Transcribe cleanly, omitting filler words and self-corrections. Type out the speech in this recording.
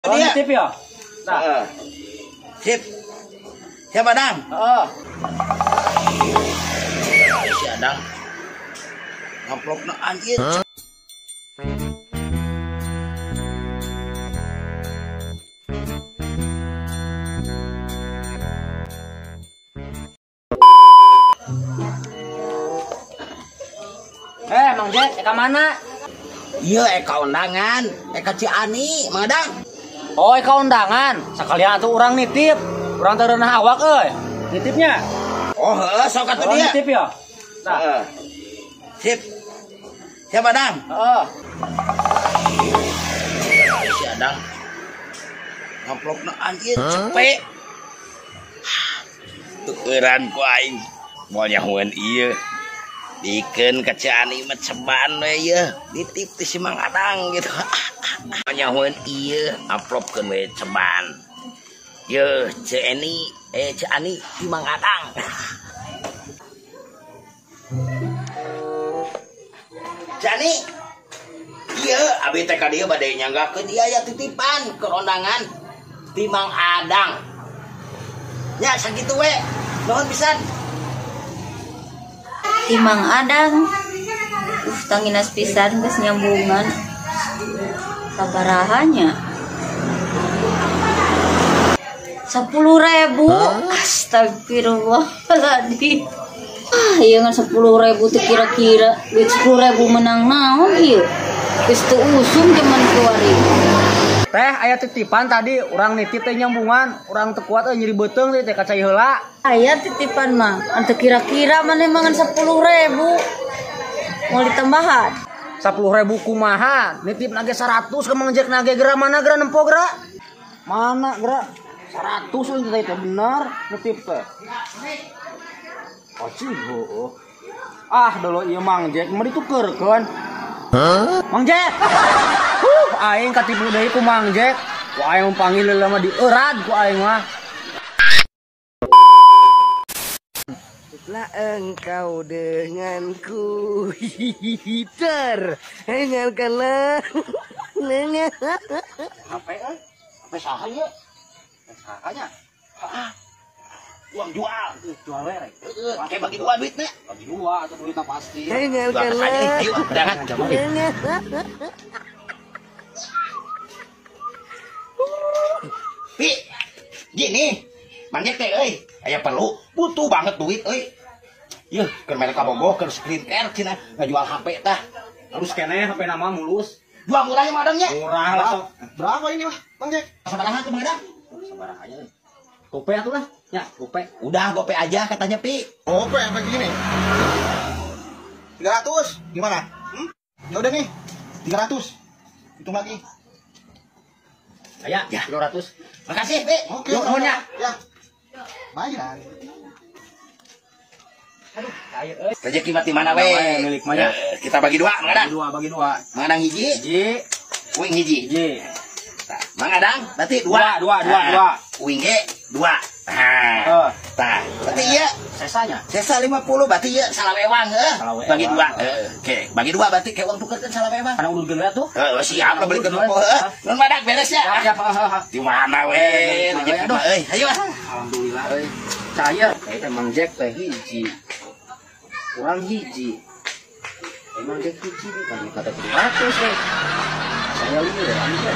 Oh, tip ya? Nah. Sip. Siapa Dang? Si Adang. Amplopna anjir. Mang Jack, Eka mana? Iya, Eka undangan. Eka Ciani, Mang Adang. Oh, Eka undangan. Sekalian atuh urang nitip. Urang tereunah awak euy. Nitipnya. Oh, heeh, sok atuh dia. Nitip ya? Nah. Sip. Siapa Dang? Si Adang. Amplopna anjir, cepet. Tukeran ku aing. Moal nyahoeun ieu. Dikeun ka Ciani mah ceban we ieu. Ditip ti si Mang Adang gitu. Nyahoeun ieu, amplopkeun we ceban. Ye, Ciani di Mang Adang. Ciani. Ieu abi teh ka dieu bade nyanggakeun ieu aya titipan ke undangan di Mang Adang. Nya sakitu we. Nuhun pisan. Timang Adang tanginas pisan geus nyambungan sabarahannya 10.000. Astagfirullahaladzim. Iya kan 10.000 tuh kira-kira duit 10.000 menang naon ieu geus teu usum zaman kuari. Teh aya titipan tadi urang nitip teh nyambungan, urang teu kuat nyeri beuteung teh ka cai heula. Aya titipan mah, ante kira-kira mana mangan 10.000. Mau ditambahan? 10.000 kumaha? Nitip nage 100 ke Mang Jack nage gera mana gera nempo gera? Mana gera? 100 we teh bener nitip teh. Oh cibo. Ah dulu ieu Mang Jack mah ditukeurkeun. Mang Jack. Aing katipu deui ku Mang Jack. Ku aing panggil heula mah dieurad ku aing mah. Lah engkau denganku dengarkanlah apa saha ya sahanya uang jual we rek kayak bagi dua duitnya bagi dua atau duitnya pasti dengarkanlah ayo jangan Pi gini manjek teh euy aya perlu butuh banget duit euy. Yeuh, keur mere ka bogoh keur screen care cenah ngajual HP tah. Terus kene HP nama mulus. Jual murahnya madangnya. Murah lah sok. Berapa ini mah, Bang Jack? Sabaraha tuh madang? Sabaraha aja. Gope atuh lah. Ya, gope. Udah gope aja katanya Pi. Gope apa gini? 300. Gimana? Ya udah nih. 300. Hitung lagi. Aya, ya. 200. Makasih, Pi. Oke. Nuhunnya. Ya. Bayar. Aduh, air euy. Rezeki mati mana we? Milik mah ya. Kita bagi dua, Mang Adang. Bagi dua. Mang Adang hiji, Uing hiji. Tah, Mang Adang berarti dua. Uing ge dua. Nah. Tah, berarti ieu Sesanya. sesa 50 berarti ieu salawewang heuh. Bagi dua. Oke, bagi dua berarti ke uang tukerkeun salawewang. Karena udah gede tuh. Siap lah belikeun popo heuh. Nun Madang beres ya. Ya, Di mana we? Rezeki mah euy, ayo. alhamdulillah euy. Saya teh Mang Jack teh hiji. Kurang hiji. Emang Jack hiji di kata 300 we. Saya lieu Mang Jack.